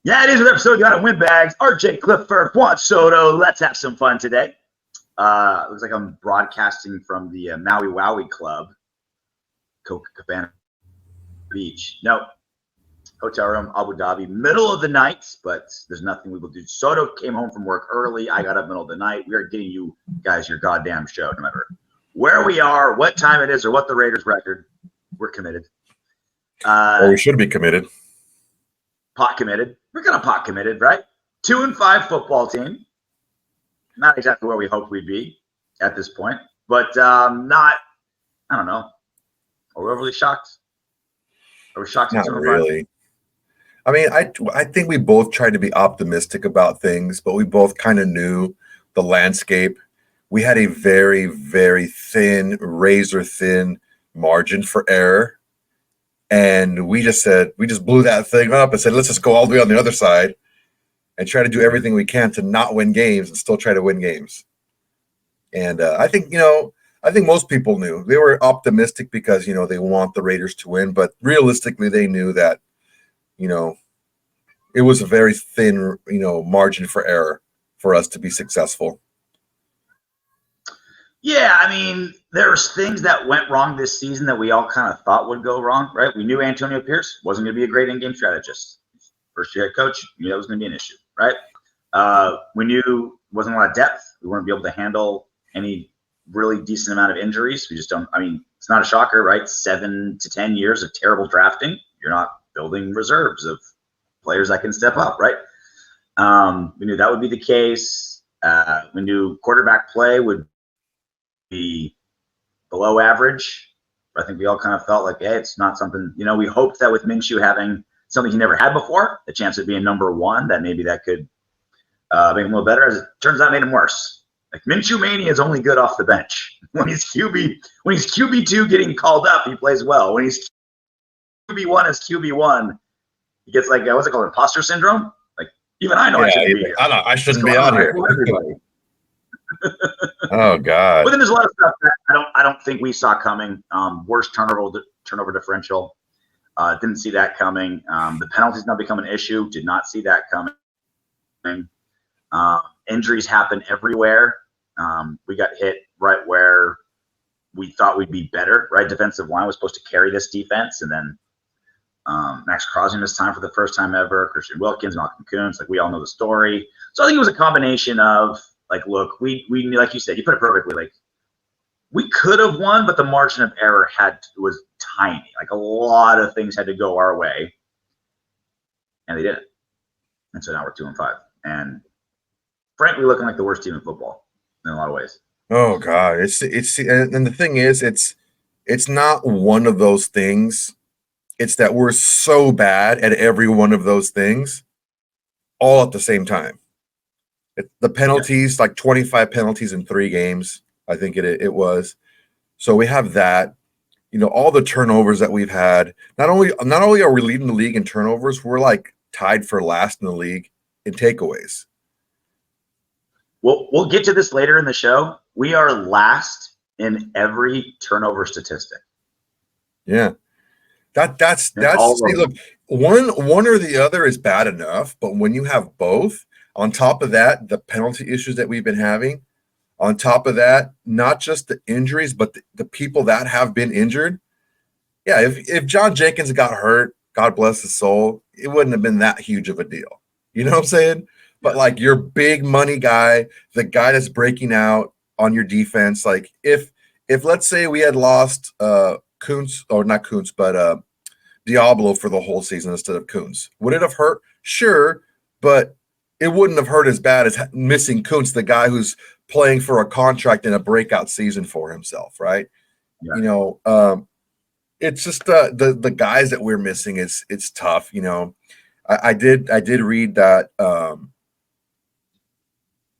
Yeah, it is an episode. You got Windbags, RJ Clifford, Juan Soto. Let's have some fun today. Looks like I'm broadcasting from the Maui Wowie Club, Copacabana Beach. No, hotel room, Abu Dhabi, middle of the night, but there's nothing we will do. Soto came home from work early. I got up middle of the night. We are getting you guys your goddamn show, no matter where we are, what time it is, or what the Raiders record. We're committed. Or we should be committed. Pot committed. We're kind of pot committed, right? 2-5 football team. Not exactly where we hoped we'd be at this point, but not. I don't know. Are we overly shocked? Are we shocked? Not really. I mean, I think we both tried to be optimistic about things, but we both kind of knew the landscape. We had a very, very thin, razor thin margin for error. And we just blew that thing up and said, let's just go all the way on the other side and try to do everything we can to not win games and still try to win games. And I think most people knew. They were optimistic because, they want the Raiders to win. But realistically, they knew that, it was a very thin, margin for error for us to be successful. Yeah, I mean, there's things that went wrong this season that we all kind of thought would go wrong, right? We knew Antonio Pierce wasn't going to be a great in-game strategist. First-year head coach, we knew that was going to be an issue, right? We knew wasn't a lot of depth. We weren't be able to handle any really decent amount of injuries. We just don't. I mean, it's not a shocker, right? 7 to 10 years of terrible drafting. You're not building reserves of players that can step up, right? We knew that would be the case. We knew quarterback play would be below average. I think we all kind of felt like, hey, it's not something, we hoped that with Minshew having something he never had before, the chance of being number one, that maybe that could make him a little better. As it turns out, it made him worse. Like Minshew Mania is only good off the bench. When he's QB2 getting called up, he plays well. When he's QB1 as QB1, he gets like, what's it called, imposter syndrome? Like, even I know I shouldn't be here. I shouldn't be out here. Everybody. Oh God! But then there's a lot of stuff that I don't think we saw coming. Worst turnover differential. Didn't see that coming. The penalties now become an issue. Did not see that coming. Injuries happen everywhere. We got hit right where we thought we'd be better. Right, defensive line was supposed to carry this defense, and then Maxx Crosby missed time for the first time ever. Christian Wilkins, Malcolm Kuntz, like we all know the story. So I think it was a combination of. Like, look, we like you said, you put it perfectly. Like, we could have won, but the margin of error was tiny. Like, a lot of things had to go our way, and they didn't. And so now we're 2-5, and frankly, looking like the worst team in football in a lot of ways. Oh God, it's and the thing is, it's not one of those things. It's that we're so bad at every one of those things, all at the same time. The penalties, like 25 penalties in 3 games, I think it was. So we have that. All the turnovers that we've had. Not only are we leading the league in turnovers, we're like tied for last in the league in takeaways. We'll get to this later in the show. We are last in every turnover statistic. Yeah. That's see, look, one or the other is bad enough, but when you have both. On top of that, the penalty issues that we've been having. On top of that, not just the injuries, but the people that have been injured. Yeah, if John Jenkins got hurt, God bless his soul, it wouldn't have been that huge of a deal. You know what I'm saying? But like your big money guy, the guy that's breaking out on your defense, like if let's say we had lost Kuntz, or not Kuntz, but Diablo for the whole season instead of Kuntz, would it have hurt? Sure, but it wouldn't have hurt as bad as missing Kuntz, the guy who's playing for a contract in a breakout season for himself, right? Yeah. It's just the guys that we're missing it's tough. I did read that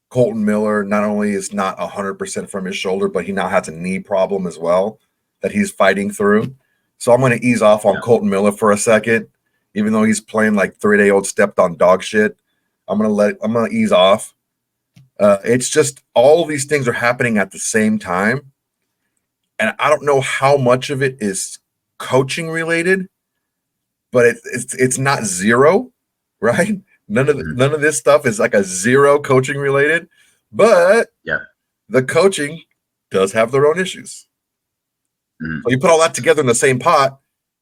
Colton Miller not only is not 100% from his shoulder, but he now has a knee problem as well that he's fighting through. So I'm going to ease off on Colton Miller for a second, even though he's playing like 3-day-old stepped on dog shit. I'm gonna ease off. It's just all these things are happening at the same time, and I don't know how much of it is coaching related, but it's not zero, right? None of this stuff is like a zero coaching related, but the coaching does have their own issues. So you put all that together in the same pot,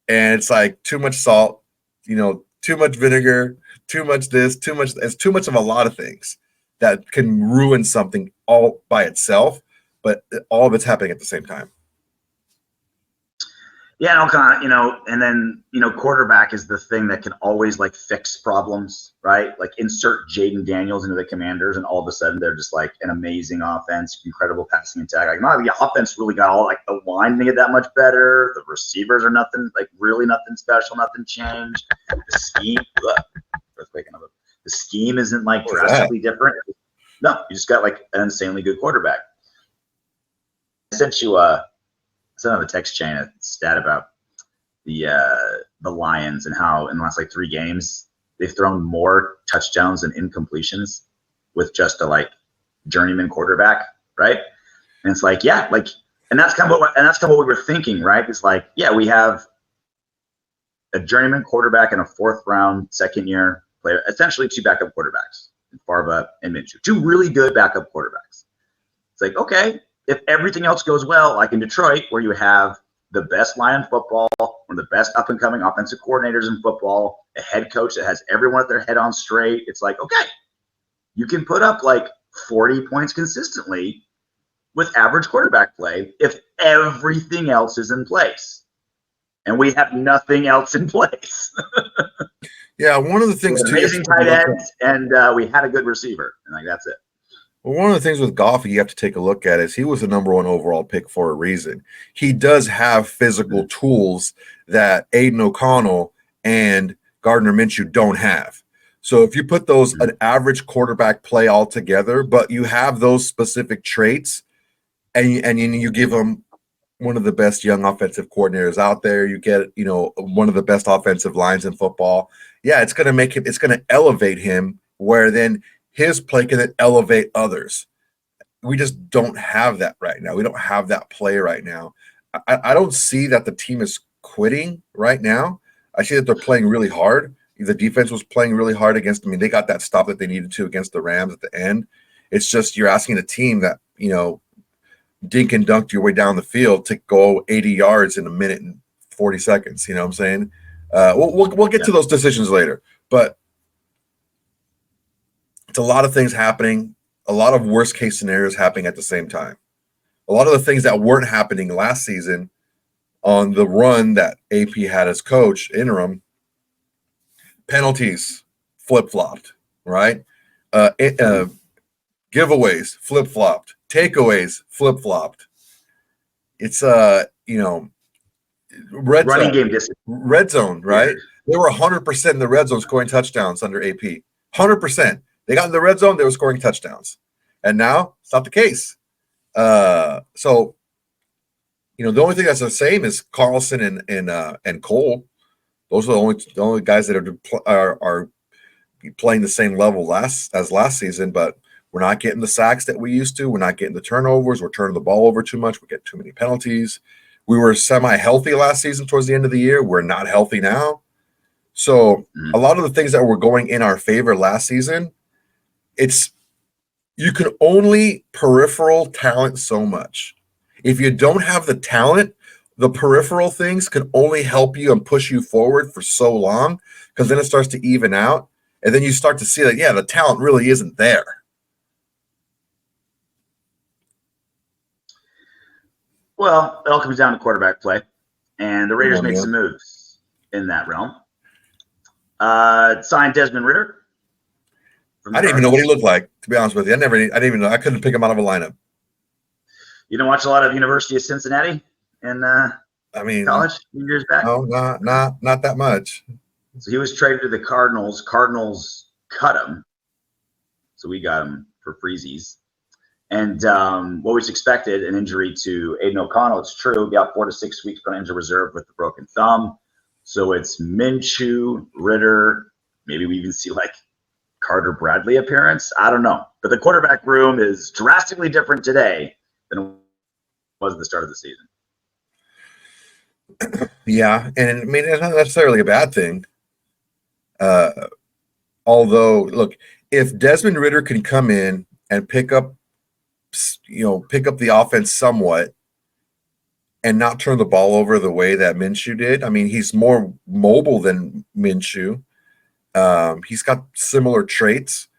and it's like too much salt, too much vinegar, too much this, too much. It's too much of a lot of things that can ruin something all by itself, but all of it's happening at the same time. Yeah, and then quarterback is the thing that can always like fix problems, right? Like insert Jaden Daniels into the Commanders, and all of a sudden they're just like an amazing offense, incredible passing attack. Like, no, the offense really got all like the line made it that much better. The receivers are nothing special, nothing changed. The scheme, the scheme isn't like drastically different. No, you just got like an insanely good quarterback. I sent you on the text chain a stat about the Lions and how in the last like 3 games they've thrown more touchdowns than incompletions with just a like journeyman quarterback, right? And it's like, and that's kind of what we were thinking, right? It's like, we have a journeyman quarterback and a 4th round second year player, essentially 2 backup quarterbacks, Farva and Minshew, 2 really good backup quarterbacks. It's like, okay, if everything else goes well, like in Detroit, where you have the best line in football, one of the best up-and-coming offensive coordinators in football, a head coach that has everyone at their head on straight, it's like, okay, you can put up like 40 points consistently with average quarterback play if everything else is in place. And we have nothing else in place. Yeah, one of the things too, amazing tight end, and we had a good receiver, and like that's it. Well, one of the things with Goff you have to take a look at is he was the number 1 overall pick for a reason. He does have physical tools that Aidan O'Connell and Gardner Minshew don't have. So if you put those an average quarterback play all together, but you have those specific traits, and you give them one of the best young offensive coordinators out there, you get one of the best offensive lines in football. Yeah, it's going to elevate him, where then his play can then elevate others. We just don't have that right now. We don't have that play right now. I don't see that the team is quitting right now. I see that they're playing really hard. The defense was playing really hard against them. I mean, they got that stop that they needed to against the Rams at the end. It's just you're asking a team that, dink and dunked your way down the field to go 80 yards in a minute and 40 seconds. You know what I'm saying? We'll get to those decisions later. But it's a lot of things happening, a lot of worst case scenarios happening at the same time. A lot of the things that weren't happening last season on the run that AP had as coach, interim, penalties flip-flopped, right? Giveaways flip-flopped, takeaways flip-flopped. It's red zone, right? They were 100% in the red zone scoring touchdowns under AP. 100%. They got in the red zone, they were scoring touchdowns. And now it's not the case. So the only thing that's the same is Carlson and Cole. Those are the only guys that are playing the same level as last season, but we're not getting the sacks that we used to. We're not getting the turnovers. We're turning the ball over too much. We get too many penalties. We were semi-healthy last season towards the end of the year. We're not healthy now. So a lot of the things that were going in our favor last season, you can only peripheral talent so much. If you don't have the talent, the peripheral things can only help you and push you forward for so long, because then it starts to even out. And then you start to see that, the talent really isn't there. Well, it all comes down to quarterback play, and the Raiders made some moves in that realm. Signed Desmond Ridder. I didn't even know what he looked like, to be honest with you. I didn't even know. I couldn't pick him out of a lineup. You don't watch a lot of University of Cincinnati in college years back? No, not that much. So he was traded to the Cardinals. Cardinals cut him, so we got him for freezies. And what was expected, an injury to Aidan O'Connell. It's true. Got 4 to 6 weeks on injured reserve with the broken thumb. So it's Minshew, Ridder. Maybe we even see like Carter Bradley appearance. I don't know. But the quarterback room is drastically different today than it was at the start of the season. Yeah, and I mean, it's not necessarily a bad thing. Although, look, if Desmond Ridder can come in and pick up the offense somewhat and not turn the ball over the way that Minshew did. I mean, he's more mobile than Minshew. He's got similar traits.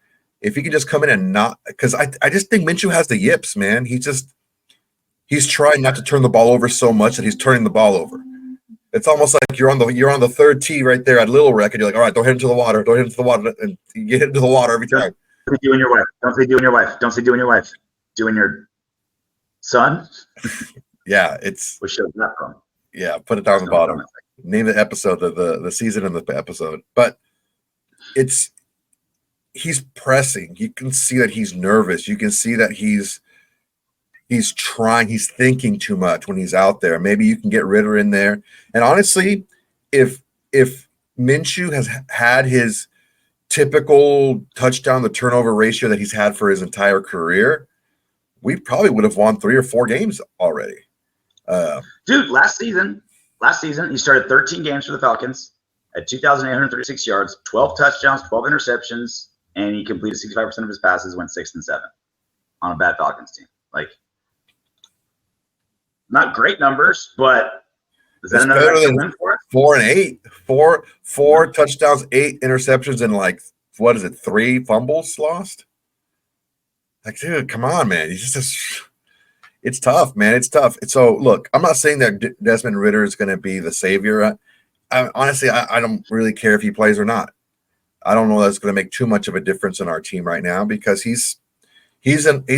If he can just come in and not, because I just think Minshew has the yips, man. He's trying not to turn the ball over so much that he's turning the ball over. It's almost like you're on the third tee right there at Little Wreck, and you're like, all right, don't hit into the water, and you get into the water every time. Don't say you and your wife. Don't say you and your wife. Don't say you and your wife. Doing your son. Yeah, it's. Where shows that from? Yeah, put it down the bottom. Name the episode, the season and the episode. But he's pressing. You can see that he's nervous. You can see that he's trying. He's thinking too much when he's out there. Maybe you can get Ridder in there. And honestly, if Minshew has had his typical touchdown to turnover ratio that he's had for his entire career, we probably would have won 3 or 4 games already. Dude, last season, he started 13 games for the Falcons at 2,836 yards, 12 touchdowns, 12 interceptions, and he completed 65% of his passes, went 6-7 on a bad Falcons team. Like, not great numbers, but is that another win for us? 4 and 8, four touchdowns, 8 interceptions, and like, what is it, 3 fumbles lost? Like, dude, come on, man. He's just it's tough, man. It's tough. So, look, I'm not saying that Desmond Ridder is going to be the savior. Honestly, I don't really care if he plays or not. I don't know that's going to make too much of a difference in our team right now because he's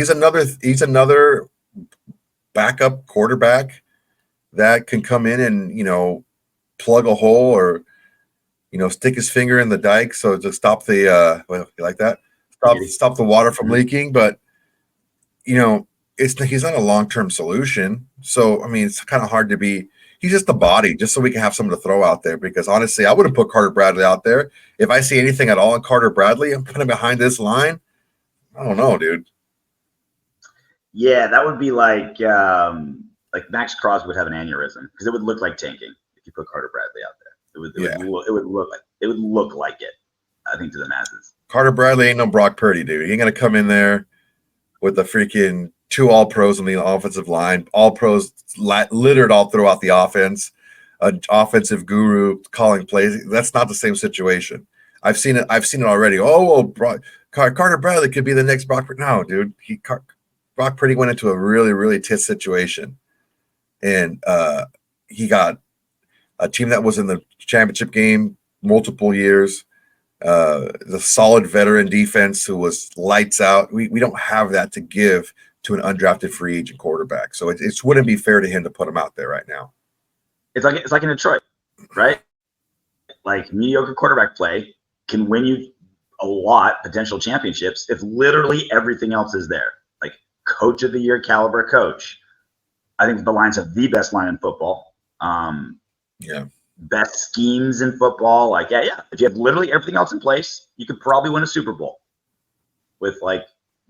another backup quarterback that can come in and plug a hole or stick his finger in the dike so to stop the you like that stop the water from leaking, but he's not a long-term solution. So, I mean, it's kind of hard to be – he's just the body, just so we can have someone to throw out there. Because, honestly, I wouldn't put Carter Bradley out there. If I see anything at all in Carter Bradley, I'm putting him behind this line. I don't know, dude. Yeah, that would be like Maxx Crosby would have an aneurysm because it would look like tanking if you put Carter Bradley out there. It would look like it, I think, to the masses. Carter Bradley ain't no Brock Purdy, dude. He ain't going to come in there with the freaking – 2 all-pros on the offensive line, all-pros littered all throughout the offense, an offensive guru calling plays. That's not the same situation. I've seen it already. Carter Bradley could be the next Brock Purdy. No, dude. Brock Purdy went into a really, really tight situation. And he got a team that was in the championship game multiple years, the solid veteran defense who was lights out. We don't have that to give to an undrafted free agent quarterback. So it wouldn't be fair to him to put him out there right now. It's like in Detroit, right? Like mediocre quarterback play can win you a lot, potential championships, if literally everything else is there. Like coach of the year caliber coach. I think the Lions have the best line in football. Best schemes in football. Like, yeah. If you have literally everything else in place, you could probably win a Super Bowl with like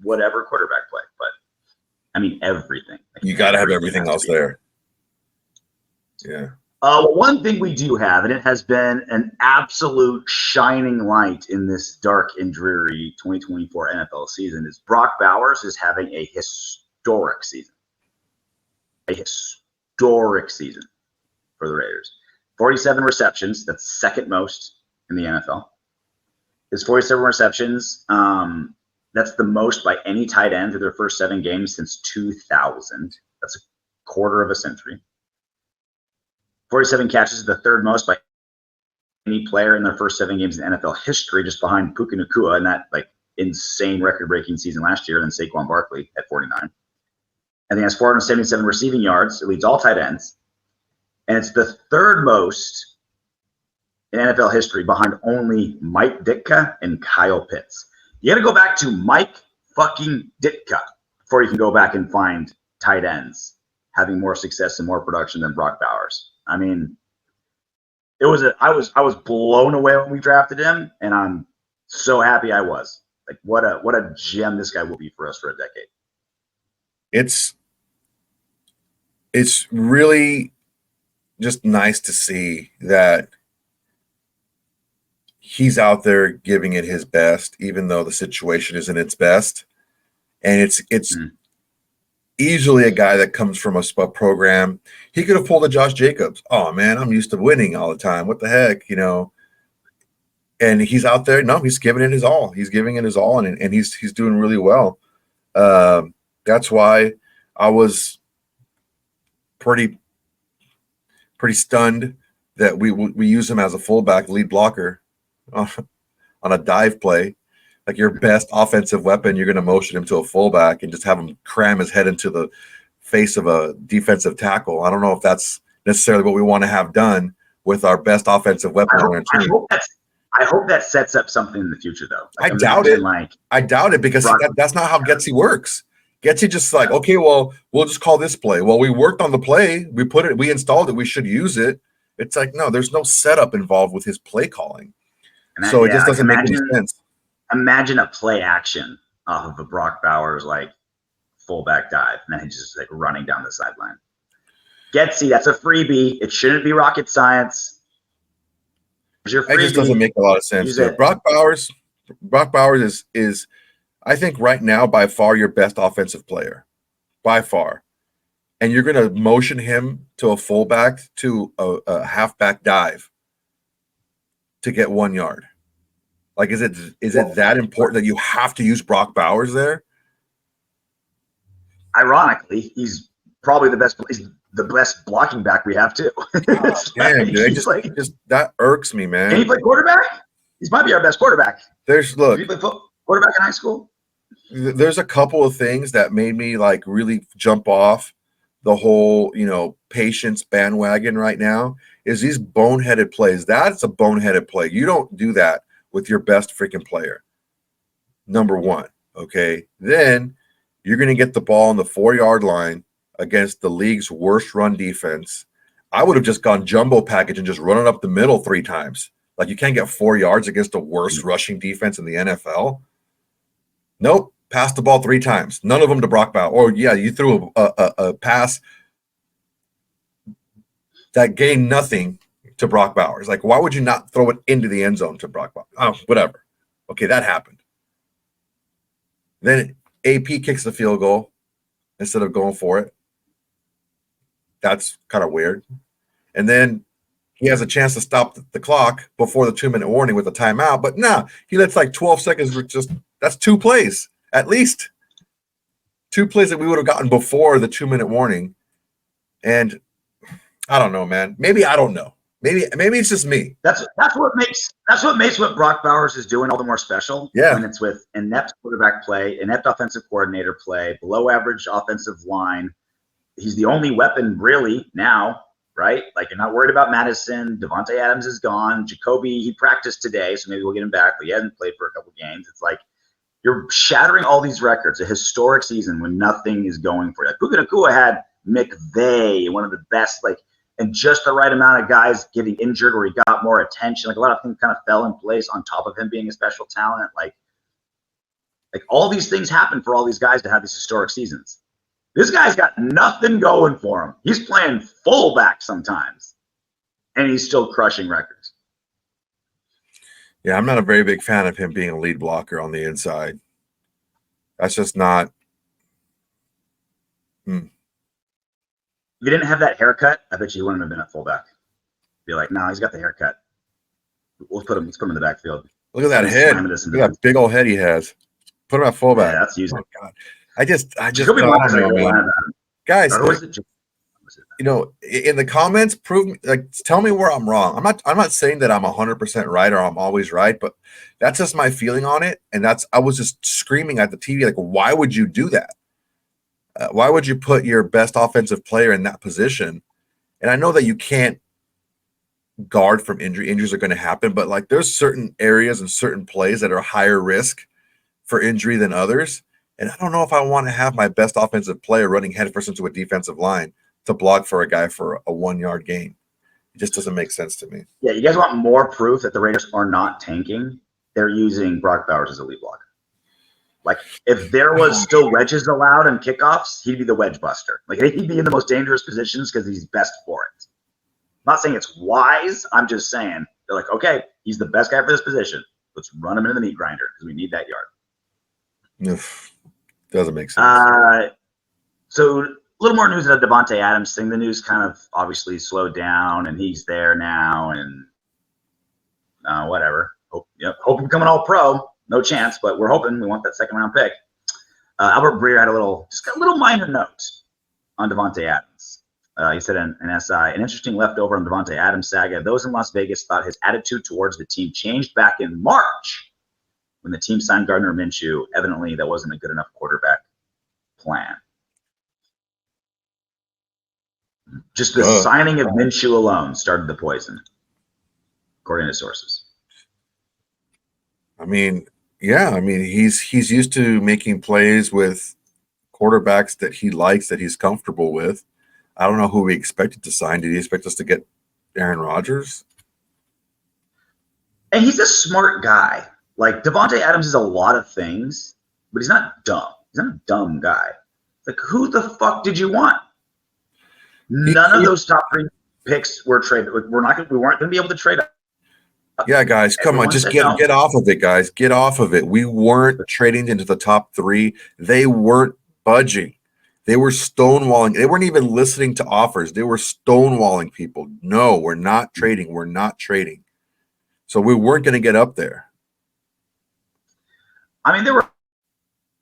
whatever quarterback play. But I mean, everything. Like, you got to have everything else there. Yeah. One thing we do have, and it has been an absolute shining light in this dark and dreary 2024 NFL season, is Brock Bowers is having a historic season. A historic season for the Raiders. 47 receptions. That's second most in the NFL. His 47 receptions. That's the most by any tight end through their first 7 games since 2000. That's a quarter of a century. 47 catches is the third most by any player in their first 7 games in NFL history, just behind Puka Nacua in that like insane record-breaking season last year, and then Saquon Barkley at 49. And he has 477 receiving yards. It leads all tight ends. And it's the third most in NFL history behind only Mike Ditka and Kyle Pitts. You got to go back to Mike fucking Ditka before you can go back and find tight ends having more success and more production than Brock Bowers. I mean, I was blown away when we drafted him, and I'm so happy I was. Like, what a gem this guy will be for us for a decade. It's really just nice to see that he's out there giving it his best, even though the situation isn't its best. And it's easily a guy that comes from a program. He could have pulled a Josh Jacobs. Oh man, I'm used to winning all the time. What the heck, And he's out there. No, he's giving it his all. He's giving it his all, and he's doing really well. That's why I was pretty stunned that we use him as a fullback lead blocker on a dive play. Like your best offensive weapon, you're going to motion him to a fullback and just have him cram his head into the face of a defensive tackle. I don't know if that's necessarily what we want to have done with our best offensive weapon on our team. I hope that sets up something in the future, though. I doubt it. I doubt it because that's not how Getsy works. Getsy just like, okay, well, we'll just call this play. Well, we worked on the play. We installed it. We should use it. It's like, no, there's no setup involved with his play calling. So it just doesn't make any sense. Imagine a play action off of a Brock Bowers like fullback dive, and then he's just like running down the sideline. Getsy, that's a freebie. It shouldn't be rocket science. It just doesn't make a lot of sense. Brock Bowers is I think right now by far your best offensive player, by far. And you're going to motion him to a fullback to a halfback dive to get 1 yard. Like, is it that important that you have to use Brock Bowers there? Ironically, he's probably the best blocking back we have too. Damn, dude, just that irks me, man. Can he play quarterback? He might be our best quarterback. Did he play quarterback in high school? There's a couple of things that made me like really jump off the whole, patience bandwagon right now. Is these boneheaded plays. That's a boneheaded play. You don't do that with your best freaking player. Number one. Okay. Then you're going to get the ball on the 4-yard line against the league's worst run defense. I would have just gone jumbo package and just run it up the middle 3 times. Like, you can't get 4 yards against the worst rushing defense in the NFL. Nope. Pass the ball 3 times. None of them to Brock Bowers. Or, yeah, you threw a pass that gained nothing to Brock Bowers. Like, why would you not throw it into the end zone to Brock Bowers? Oh, whatever. Okay, that happened. Then AP kicks the field goal instead of going for it. That's kind of weird. And then he has a chance to stop the clock before the 2-minute warning with a timeout. But he lets like 12 seconds. That's 2 plays, at least. 2 plays that we would have gotten before the 2-minute warning. And I don't know, man. Maybe I don't know. Maybe it's just me. That's what makes what Brock Bowers is doing all the more special. Yeah. When it's with inept quarterback play, inept offensive coordinator play, below average offensive line. He's the only weapon really now, right? Like, you're not worried about Madison. Davante Adams is gone. Jacoby, he practiced today, so maybe we'll get him back, but he hasn't played for a couple games. It's like you're shattering all these records, a historic season when nothing is going for you. Like, Puka Nacua had McVay, one of the best, and just the right amount of guys getting injured where he got more attention. Like, a lot of things kind of fell in place on top of him being a special talent. Like all these things happen for all these guys to have these historic seasons. This guy's got nothing going for him. He's playing fullback sometimes, and he's still crushing records. Yeah, I'm not a very big fan of him being a lead blocker on the inside. That's just not. If you didn't have that haircut, I bet you wouldn't have been a fullback. Be like, no, he's got the haircut. Let's put him in the backfield. Look at that head. Look at that big old head he has. Put him at fullback. Yeah, that's using. Oh, God. I just don't know, man. Guys, in the comments, tell me where I'm wrong. I'm not saying that I'm 100% right or I'm always right, but that's just my feeling on it. And I was just screaming at the TV, like, why would you do that? Why would you put your best offensive player in that position? And I know that you can't guard from injury. Injuries are going to happen, but there's certain areas and certain plays that are higher risk for injury than others. And I don't know if I want to have my best offensive player running headfirst into a defensive line to block for a guy for a 1-yard gain. It just doesn't make sense to me. Yeah, you guys want more proof that the Raiders are not tanking? They're using Brock Bowers as a lead blocker. Like, if there was still wedges allowed and kickoffs, he'd be the wedge buster. Like, he'd be in the most dangerous positions because he's best for it. I'm not saying it's wise. I'm just saying they're like, okay, He's the best guy for this position. Let's run him into the meat grinder because we need that yard. Oof. Doesn't make sense. So a little more news of the Davante Adams thing. The news kind of obviously slowed down, and he's there now, and whatever. Hope becoming all pro. No chance, but we're hoping. We want that second round pick. Albert Breer had a little minor note on Davante Adams. He said in SI, an interesting leftover on Davante Adams saga. Those in Las Vegas thought his attitude towards the team changed back in March when the team signed Gardner Minshew. Evidently, that wasn't a good enough quarterback plan. Just the signing of Minshew alone started the poison, according to sources. I mean, yeah. I mean, he's used to making plays with quarterbacks that he likes, that he's comfortable with. I don't know who we expected to sign. Did he expect us to get Aaron Rodgers? And he's a smart guy. Like, Davante Adams is a lot of things, but he's not dumb. He's not a dumb guy. Like, who the fuck did you want? None of those top 3 picks were traded. We weren't going to be able to trade up. Yeah, guys, come on. Just get off of it, guys. Get off of it. We weren't trading into the top 3. They weren't budging. They were stonewalling. They weren't even listening to offers. They were stonewalling people. No, we're not trading. We're not trading. So we weren't going to get up there. I mean, there were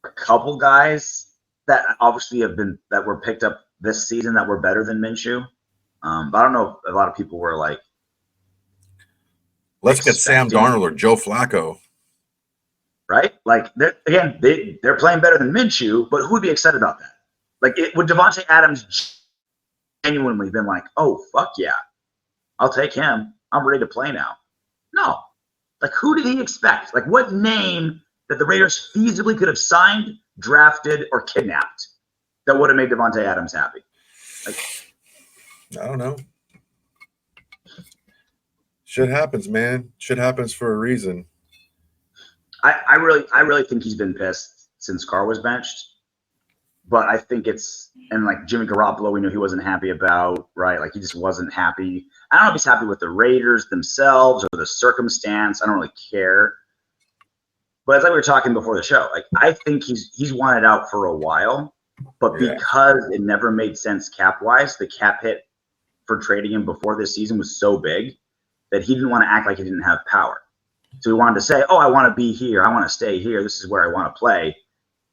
a couple guys that obviously that were picked up this season that were better than Minshew. But I don't know if a lot of people were like, let's get Sam Darnold or Joe Flacco. Right? Like, they're playing better than Minshew, but who would be excited about that? Like, would Davante Adams genuinely been like, oh, fuck yeah, I'll take him. I'm ready to play now. No. Like, who did he expect? Like, what name that the Raiders feasibly could have signed, drafted, or kidnapped that would have made Davante Adams happy? Like, I don't know. Shit happens, man. Shit happens for a reason. I really think he's been pissed since Carr was benched. But I think and like Jimmy Garoppolo, we knew he wasn't happy about, right? Like, he just wasn't happy. I don't know if he's happy with the Raiders themselves or the circumstance. I don't really care. But as we were talking before the show, like, I think he's wanted out for a while, but because it never made sense cap-wise, the cap hit for trading him before this season was so big that he didn't want to act like he didn't have power. So he wanted to say, oh, I want to be here. I want to stay here. This is where I want to play,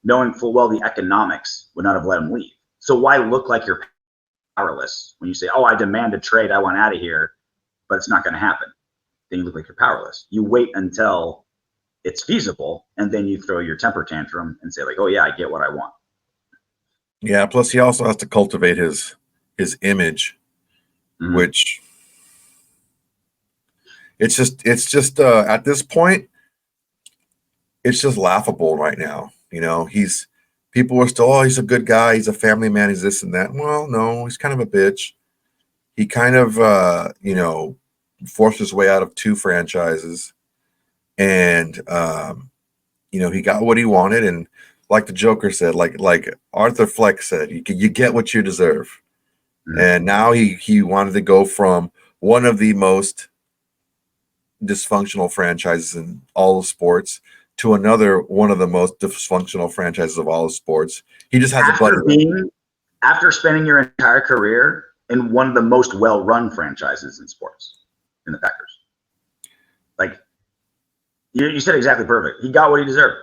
knowing full well the economics would not have let him leave. So why look like you're powerless when you say, oh, I demand a trade, I want out of here, but it's not going to happen? Then you look like you're powerless. You wait until it's feasible, and then you throw your temper tantrum and say, like, oh, yeah, I get what I want. Yeah, plus he also has to cultivate his image, which it's just at this point, it's just laughable right now. You know, people are still, oh, he's a good guy, he's a family man, he's this and that. Well, no, he's kind of a bitch. He kind of forced his way out of 2 franchises, and he got what he wanted, and like the Joker said, like Arthur Fleck said, you get what you deserve. And now he wanted to go from one of the most dysfunctional franchises in all of sports to another one of the most dysfunctional franchises of all of sports. He just has after spending your entire career in one of the most well-run franchises in sports, in the Packers. Like, you said exactly perfect. He got what he deserved.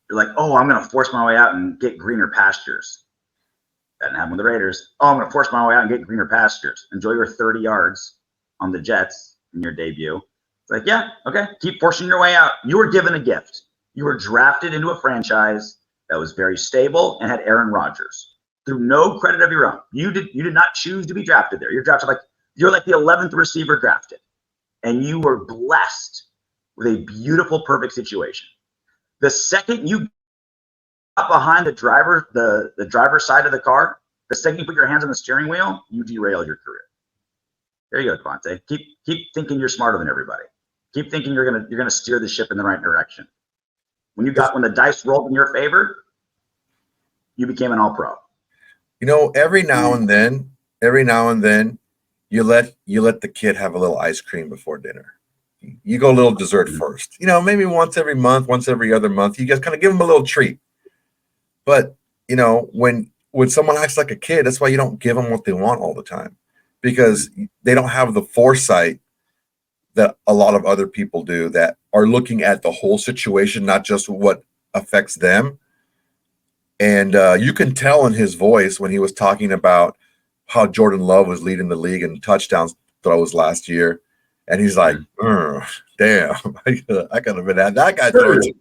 You're like, oh, I'm going to force my way out and get greener pastures. That didn't happen with the Raiders. Oh, I'm going to force my way out and get greener pastures. Enjoy your 30 yards on the Jets in your debut. It's like, yeah, okay, keep forcing your way out. You were given a gift. You were drafted into a franchise that was very stable and had Aaron Rodgers through no credit of your own. You did not choose to be drafted there. You're drafted you're like the 11th receiver drafted, and you were blessed with a beautiful, perfect situation. The second you got behind the driver's side of the car, the second you put your hands on the steering wheel, you derail your career. There you go, Davante. Keep thinking you're smarter than everybody. Keep thinking you're gonna steer the ship in the right direction. When the dice rolled in your favor, you became an all-pro. Every now and then, you let the kid have a little ice cream before dinner. you go a little dessert first. Maybe once every month, once every other month, you just kind of give them a little treat. But when someone acts like a kid, that's why you don't give them what they want all the time, because they don't have the foresight that a lot of other people do, that are looking at the whole situation, not just what affects them. And you can tell in his voice when he was talking about how Jordan Love was leading the league in touchdowns throws last year. And he's like, damn, I could have been at that guy throwing.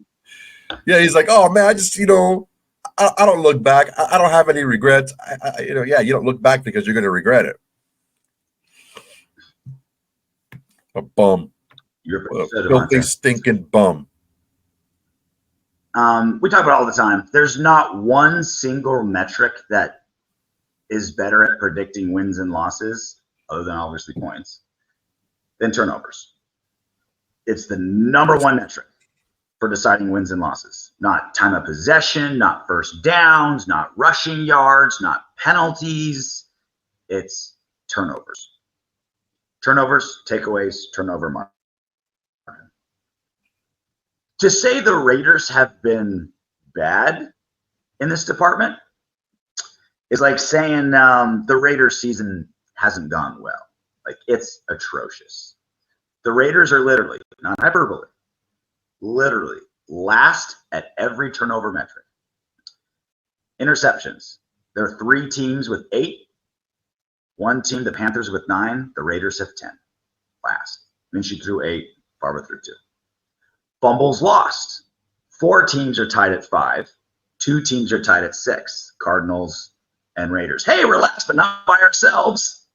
Yeah, he's like, oh, man, I just, I don't look back. I don't have any regrets. You don't look back because you're going to regret it. A bum. You're a filthy, stinking bum. We talk about it all the time. There's not one single metric that is better at predicting wins and losses, other than obviously points, than turnovers. It's the number one metric for deciding wins and losses. Not time of possession, not first downs, not rushing yards, not penalties. It's turnovers. Turnovers, takeaways, turnover margin. To say the Raiders have been bad in this department is like saying the Raiders season hasn't gone well. Like, it's atrocious. The Raiders are literally, not hyperbole, literally last at every turnover metric. Interceptions. There are 3 teams with 8. One team, the Panthers, with 9. The Raiders have 10. Last. Minshew threw 8. Barber threw 2. Fumbles lost. 4 teams are tied at 5. 2 teams are tied at 6. Cardinals and Raiders. Hey, we're last, but not by ourselves.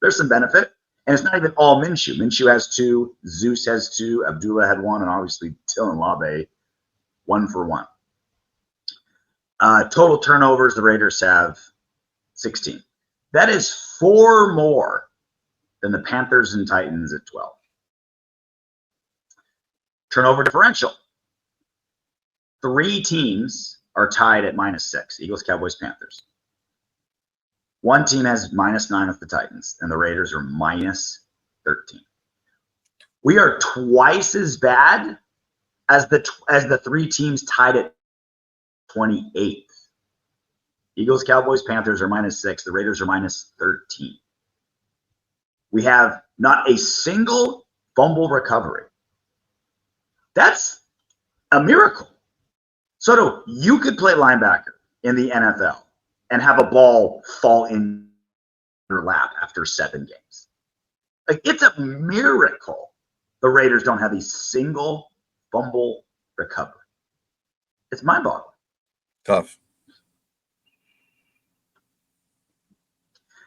There's some benefit. And it's not even all Minshew. Minshew has 2. Zeus has 2. Abdullah had 1. And obviously, Till and Labe, 1 for 1. Total turnovers, the Raiders have 16. That is 4 more than the Panthers and Titans at 12. Turnover differential. 3 teams are tied at -6. Eagles, Cowboys, Panthers. 1 team has -9 with the Titans, and the Raiders are -13. We are twice as bad as the 3 teams tied at 28th. Eagles, Cowboys, Panthers are -6. The Raiders are -13. We have not a single fumble recovery. That's a miracle. So you could play linebacker in the NFL and have a ball fall in your lap after 7 games. Like, it's a miracle the Raiders don't have a single fumble recovery. It's mind-boggling. Tough.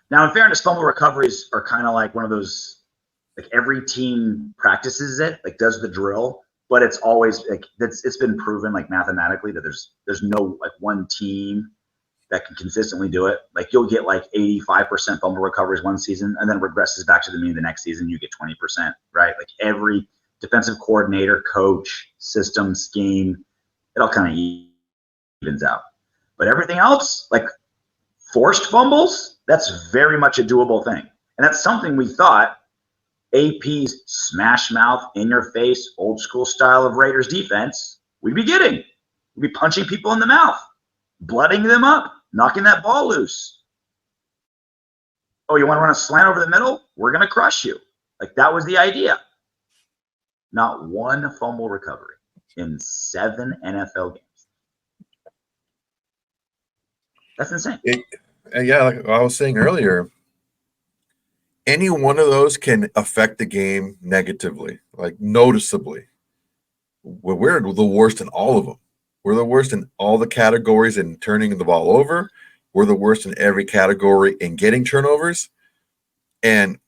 Now, in fairness, fumble recoveries are kind of like one of those, like, every team practices it, like does the drill, but it's always like it's been proven, like, mathematically, that there's no, like, one team that can consistently do it. Like, you'll get like 85% fumble recoveries one season, and then it regresses back to the mean the next season. You get 20%, right? Like, every defensive coordinator, coach, system, scheme, it all kind of evens out. But everything else, like forced fumbles, that's very much a doable thing. And that's something we thought AP's smash mouth, in your face, old school style of Raiders defense, we'd be getting. We'd be punching people in the mouth, blooding them up, knocking that ball loose. Oh, you want to run a slant over the middle? We're going to crush you. Like, that was the idea. Not one fumble recovery in 7 NFL games. That's insane. Yeah, like I was saying earlier, any one of those can affect the game negatively, like noticeably. We're the worst in all of them. We're the worst in all the categories in turning the ball over. We're the worst in every category in getting turnovers. And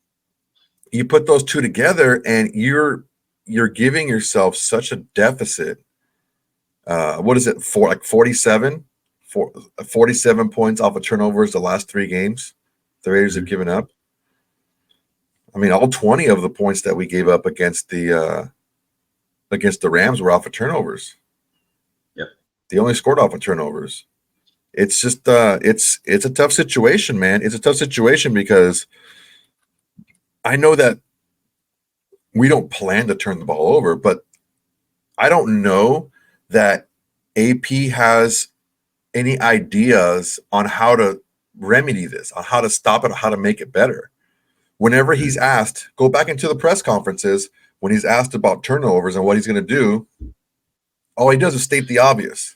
you put those 2 together, and you're giving yourself such a deficit. What is it, 47 points off of turnovers the last 3 games the Raiders have given up. I mean, all 20 of the points that we gave up against the Rams were off of turnovers. Yep. They only scored off of turnovers. It's just it's a tough situation, man. It's a tough situation because I know that we don't plan to turn the ball over, but I don't know that AP has any ideas on how to remedy this, on how to stop it, or how to make it better. Whenever he's asked, go back into the press conferences, when he's asked about turnovers and what he's going to do, all he does is state the obvious.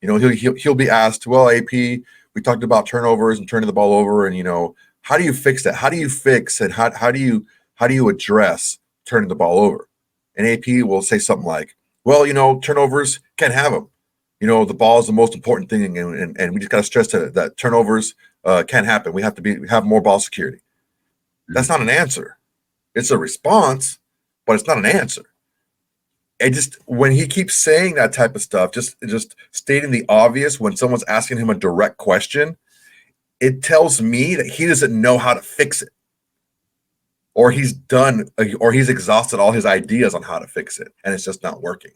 You know, he'll be asked, well, AP, we talked about turnovers and turning the ball over, and, you know, how do you fix that? How do you fix and how do you address turning the ball over? And AP will say something like, well, you know, turnovers, can't have them. You know, the ball is the most important thing, and we just got to stress that turnovers can't happen. We have to have more ball security. That's not an answer. It's a response, but it's not an answer. And just when he keeps saying that type of stuff, just stating the obvious when someone's asking him a direct question, it tells me that he doesn't know how to fix it, or he's exhausted all his ideas on how to fix it, and it's just not working.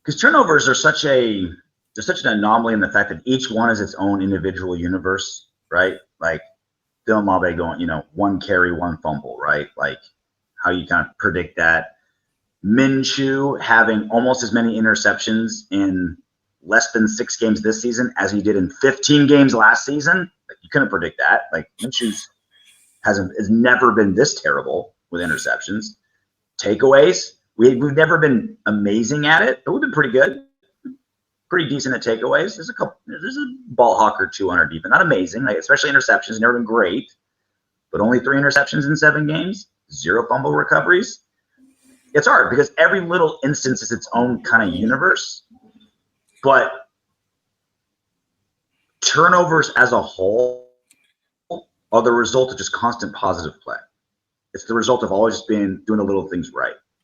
Because turnovers are such an anomaly in the fact that each one is its own individual universe, right? Like Dylan Mulvey going, you know, 1 carry, 1 fumble, right? Like how you kind of predict that. Minshew having almost as many interceptions in less than 6 games this season as he did in 15 games last season. Like, you couldn't predict that. Like Minshew has never been this terrible with interceptions. Takeaways, we've never been amazing at it, but we've been pretty good. Pretty decent at takeaways. There's a ball hawk or 2 on our defense. Not amazing, like, especially interceptions. Never been great, but only 3 interceptions in 7 games. 0 fumble recoveries. It's hard because every little instance is its own kind of universe. But turnovers as a whole are the result of just constant positive play. It's the result of always doing the little things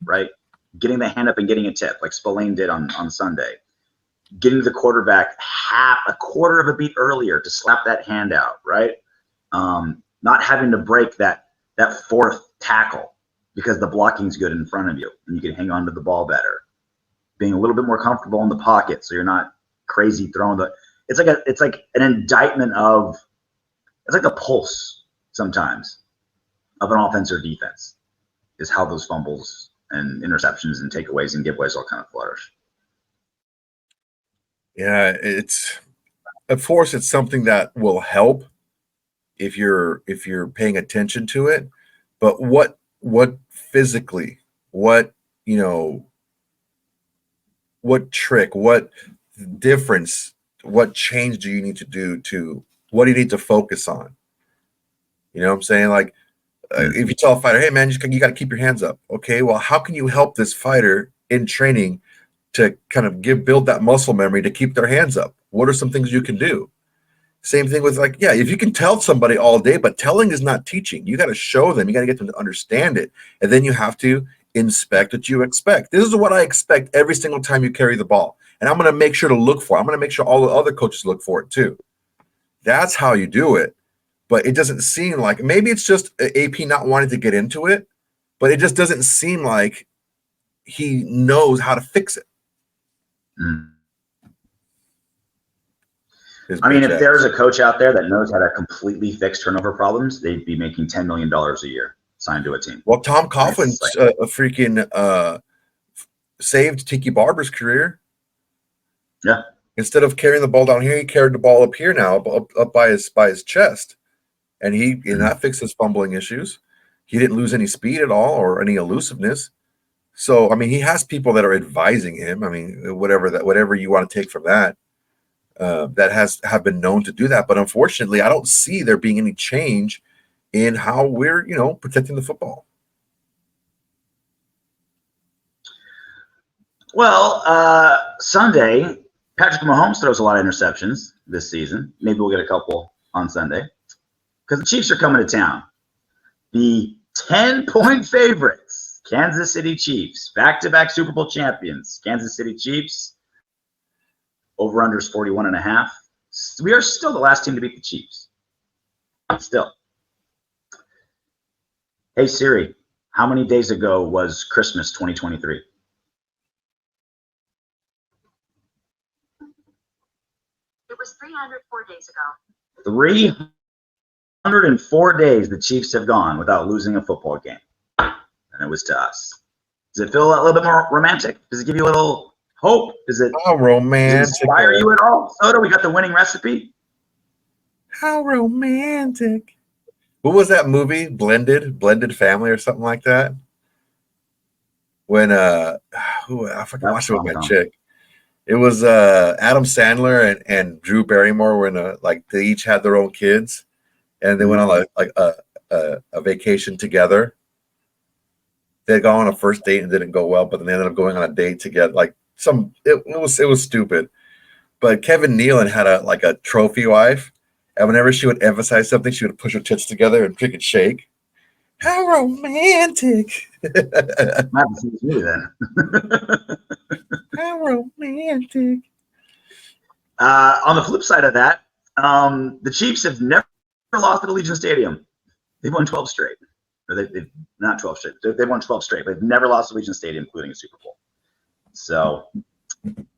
right? Getting the hand up and getting a tip, like Spillane did on Sunday. Getting the quarterback a quarter of a beat earlier to slap that hand out, right? Not having to break that 4th tackle because the blocking's good in front of you and you can hang on to the ball better. Being a little bit more comfortable in the pocket so you're not crazy throwing it's like an indictment of, it's like the pulse sometimes of an offense or defense is how those fumbles and interceptions and takeaways and giveaways all kind of flourish. Yeah, it's, of course, it's something that will help if you're paying attention to it. But what physically, what trick, what difference, what change do you need to do to, what do you need to focus on? You know what I'm saying? Like, if you tell a fighter, hey man, you got to keep your hands up. Okay, well, how can you help this fighter in training to kind of build that muscle memory to keep their hands up? What are some things you can do? Same thing with, like, yeah, if you can tell somebody all day, but telling is not teaching. You got to show them. You got to get them to understand it. And then you have to inspect what you expect. This is what I expect every single time you carry the ball. And I'm going to make sure to look for it. I'm going to make sure all the other coaches look for it too. That's how you do it. But it doesn't seem like, maybe it's just AP not wanting to get into it, but it just doesn't seem like he knows how to fix it. I mean, if there's a coach out there that knows how to completely fix turnover problems, they'd be making $10 million a year signed to a team. Well, Tom Coughlin freaking saved Tiki Barber's career. Yeah. Instead of carrying the ball down here, he carried the ball up here now, up by his chest. And that fixed his fumbling issues. He didn't lose any speed at all or any elusiveness. So, I mean, he has people that are advising him. I mean, whatever you want to take from that, that have been known to do that. But unfortunately, I don't see there being any change in how we're, protecting the football. Well, Sunday, Patrick Mahomes throws a lot of interceptions this season. Maybe we'll get a couple on Sunday because the Chiefs are coming to town. The 10-point favorites, Kansas City Chiefs, back-to-back Super Bowl champions, Kansas City Chiefs. Over-under is 41.5. We are still the last team to beat the Chiefs. Still. Hey, Siri, how many days ago was Christmas 2023? It was 304 days ago. 304 days the Chiefs have gone without losing a football game. than it was to us. Does it feel a little bit more romantic? Does it give you a little hope? Does it inspire you at all? Soda, we got the winning recipe. How romantic. What was that movie? Blended Family or something like that? When I fucking watched it with my chick. It was Adam Sandler and Drew Barrymore when they each had their own kids, and they went on a vacation together. They got on a first date and didn't go well, but then they ended up going on a date together. It was stupid. But Kevin Nealon had a trophy wife, and whenever she would emphasize something, she would push her tits together and freaking shake. How romantic! Not to see me then. How romantic! On the flip side of that, the Chiefs have never lost at Allegiant Stadium. They've won 12 straight. Or they've not 12 straight. They've won 12 straight, but they've never lost at Allegiant Stadium, including a Super Bowl. So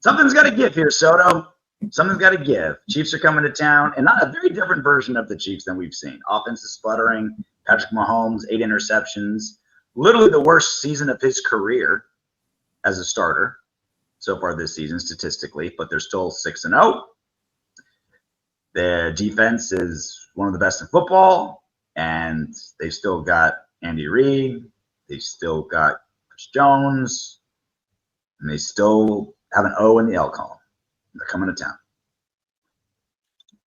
something's got to give here, Soto. Something's got to give. Chiefs are coming to town, and not a very different version of the Chiefs than we've seen. Offense is sputtering. Patrick Mahomes, 8 interceptions. Literally the worst season of his career as a starter so far this season statistically, but they're still 6-0. The defense is one of the best in football, and they've still got Andy Reid. They've still got Chris Jones, and they still have an O in the L column. They're coming to town.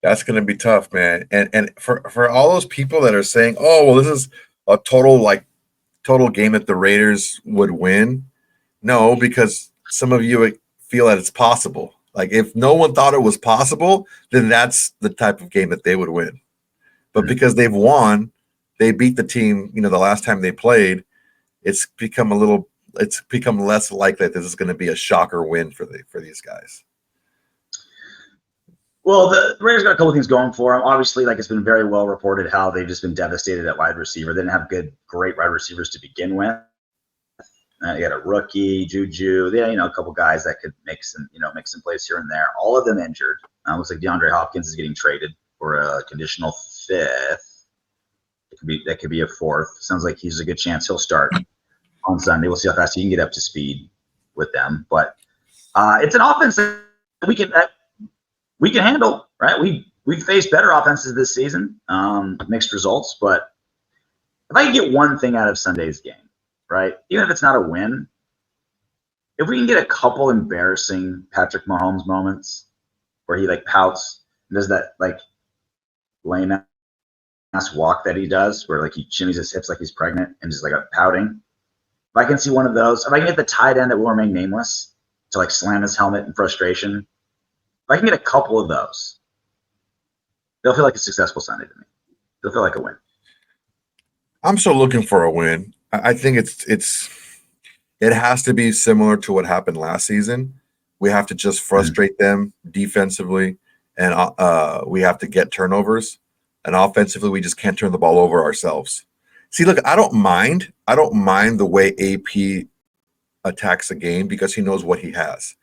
That's going to be tough, man. And for all those people that are saying, "Oh, well, this is a total game that the Raiders would win," no, because some of you feel that it's possible. Like if no one thought it was possible, then that's the type of game that they would win. But because they've won, they beat the team. The last time they played, it's become less likely that this is going to be a shocker win for these guys. Well, the Raiders got a couple of things going for them. Obviously, it's been very well reported how they've just been devastated at wide receiver. They didn't have great wide receivers to begin with. They got a rookie, Juju. They had, a couple guys that could make some plays here and there. All of them injured. Looks like DeAndre Hopkins is getting traded for a conditional 5th. That could be a 4th. Sounds like he's a good chance he'll start on Sunday. We'll see how fast he can get up to speed with them. But it's an offense that we can handle, right? We've faced better offenses this season, mixed results. But if I can get one thing out of Sunday's game, right, even if it's not a win, if we can get a couple embarrassing Patrick Mahomes moments where he pouts and does that lame ass walk that he does where he shimmies his hips like he's pregnant and just pouting. If I can see one of those, if I can get the tight end that will remain nameless to slam his helmet in frustration, if I can get a couple of those, they'll feel like a successful Sunday to me. They'll feel like a win. I'm still looking for a win. I think it has to be similar to what happened last season. We have to just frustrate them defensively, and we have to get turnovers. And offensively, we just can't turn the ball over ourselves. See, look, I don't mind the way AP attacks a game because he knows what he has.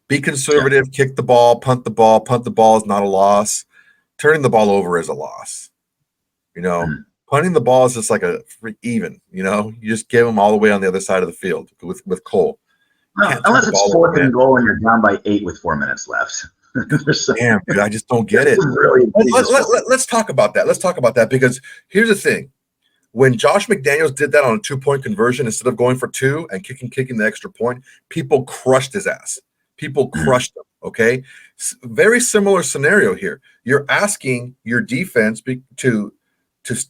Be conservative, kick the ball, punt the ball. Punt the ball is not a loss. Turning the ball over is a loss. Punting the ball is just a freak even. You just give them all the way on the other side of the field with Cole. Unless it's 4th and goal and you're down by 8 with 4 minutes left. Damn, dude, I just don't get it. Really let's talk about that. Let's talk about that because here's the thing. When Josh McDaniels did that on a 2-point conversion instead of going for 2 and kicking the extra point, people crushed his ass. People crushed him, okay? Very similar scenario here. You're asking your defense to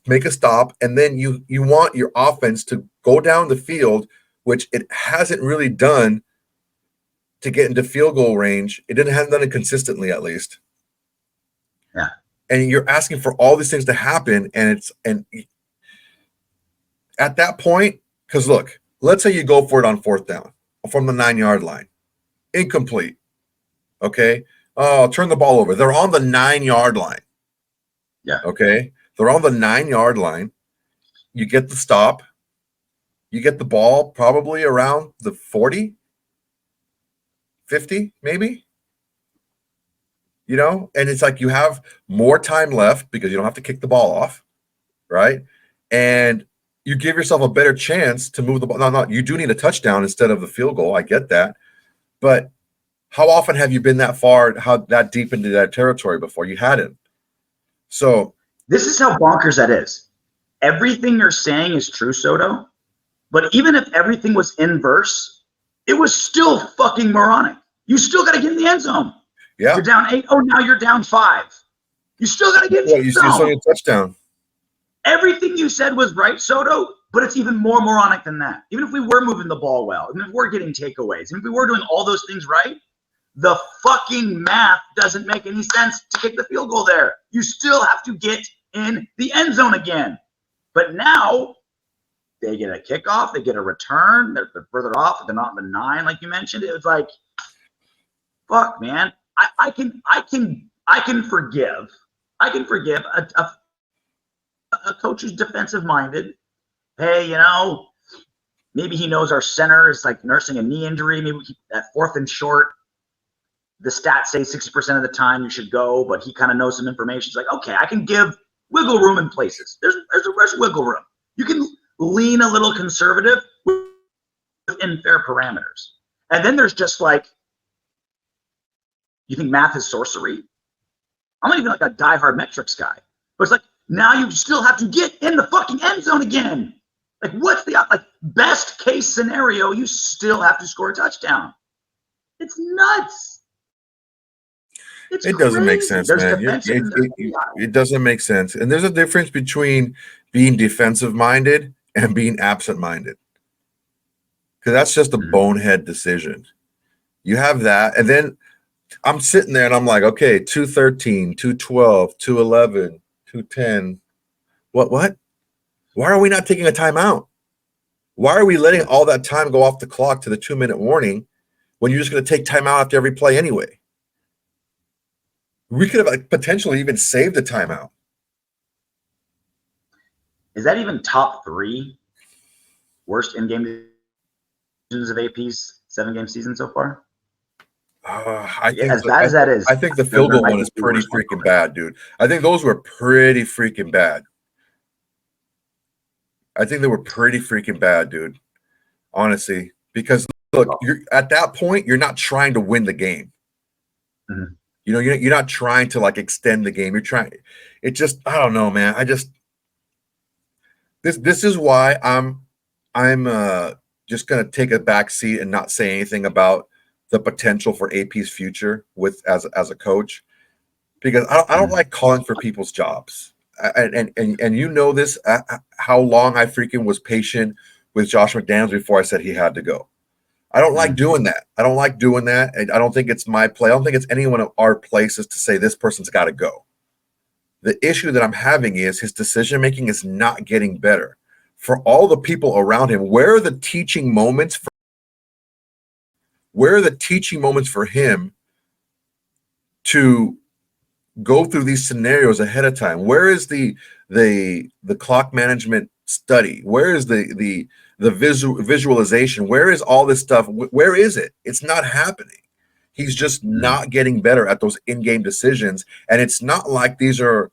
make a stop, and then you want your offense to go down the field, which it hasn't really done to get into field goal range. It hasn't done it consistently, at least. Yeah. And you're asking for all these things to happen, and at that point, because look, let's say you go for it on 4th down from the 9-yard line. Incomplete. Okay. Oh, turn the ball over. They're on the 9-yard line. Yeah. Okay. They're on the 9-yard line. You get the stop. You get the ball probably around the 40, 50, maybe. And it's you have more time left because you don't have to kick the ball off. Right. And you give yourself a better chance to move the ball. No, you do need a touchdown instead of the field goal. I get that. But how often have you been that deep into that territory before? You hadn't. So this is how bonkers that is. Everything you're saying is true, Soto. But even if everything was inverse, it was still fucking moronic. You still got to get in the end zone. Yeah. You're down 8. Oh, now you're down 5. You still got to get in the end zone. You still need a touchdown. Everything you said was right, Soto, but it's even more moronic than that. Even if we were moving the ball well, even if we're getting takeaways, even if we were doing all those things right, the fucking math doesn't make any sense to kick the field goal there. You still have to get in the end zone again. But now they get a kickoff, they get a return, they're further off, they're not in the 9 like you mentioned. It was like, fuck, man. I can forgive a coach who's defensive minded. Hey, maybe he knows our center is like nursing a knee injury. Maybe at 4th and short, the stats say 60% of the time you should go, but he kind of knows some information. It's like, okay, I can give wiggle room in places. There's wiggle room. You can lean a little conservative within fair parameters. And then there's just like, you think math is sorcery? I'm not even like a diehard metrics guy. But it's like, now you still have to get in the fucking end zone again. Like, what's the best case scenario? You still have to score a touchdown. It's nuts. It doesn't make sense, man. It doesn't make sense. And there's a difference between being defensive minded and being absent minded. Because that's just a bonehead decision. You have that. And then I'm sitting there and I'm like, okay, 213, 212, 211, 210. What? Why are we not taking a timeout? Why are we letting all that time go off the clock to the 2-minute warning when you're just going to take timeout after every play anyway? We could have potentially even saved the timeout. Is that even top 3 worst in-game decisions of AP's 7-game season so far? I think as bad as that is, I think the field goal one is pretty freaking bad, dude. I think those were pretty freaking bad. I think they were pretty freaking bad, dude. Honestly, because look, you're at that point, you're not trying to win the game. Mm-hmm. You're not trying to extend the game. You're trying. It just, I don't know, man. This is why I'm just gonna take a back seat and not say anything about the potential for AP's future as a coach, because I don't like calling for people's jobs. And you know this, how long I freaking was patient with Josh McDaniels before I said he had to go. I don't like doing that. I don't like doing that. And I don't think it's my play. I don't think it's any one of our places to say this person's got to go. The issue that I'm having is his decision-making is not getting better. For all the people around him, where are the teaching moments for him to go through these scenarios ahead of time? Where is the clock management study? Where is the visualization? Where is all this stuff? Where is it? It's not happening. He's just not getting better at those in-game decisions. And it's not like these are,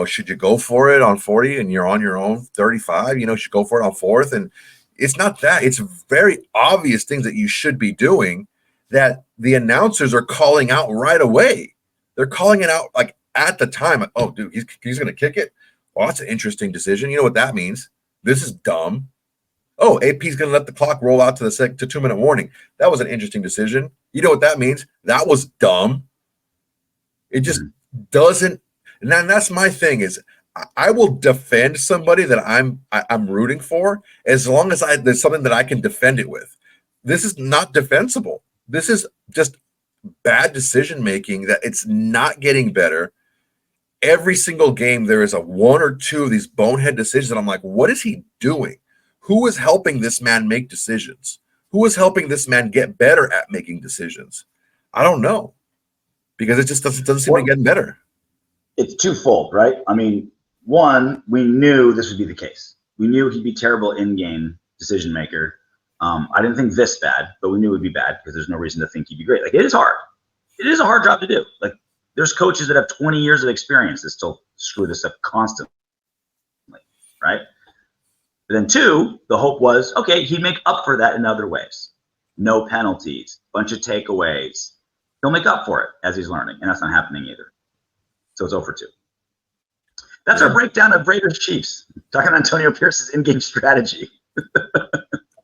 should you go for it on 40 and you're on your own 35, should go for it on 4th. And it's not that. It's very obvious things that you should be doing that the announcers are calling out right away. They're calling it out at the time. Oh, dude, he's going to kick it. Well, that's an interesting decision. You know what that means? This is dumb. Oh, AP's going to let the clock roll out to 2-minute warning. That was an interesting decision. You know what that means? That was dumb. It just doesn't. And that's my thing is I will defend somebody that I'm rooting for as long as there's something that I can defend it with. This is not defensible. This is just bad decision making that it's not getting better. Every single game, there is a 1 or 2 of these bonehead decisions. And I'm like, what is he doing? Who is helping this man make decisions? Who is helping this man get better at making decisions? I don't know, because it just doesn't seem to be getting better. It's twofold, right? I mean, one, we knew this would be the case. We knew he'd be terrible in-game decision maker. I didn't think this bad, but we knew it would be bad because there's no reason to think he'd be great. It is hard. It is a hard job to do. There's coaches that have 20 years of experience that still screw this up constantly, right? But then 2, the hope was, okay, he'd make up for that in other ways. No penalties, bunch of takeaways. He'll make up for it as he's learning, and that's not happening either. So it's 0 for 2. That's our breakdown of Raiders Chiefs. Talking Antonio Pierce's in-game strategy.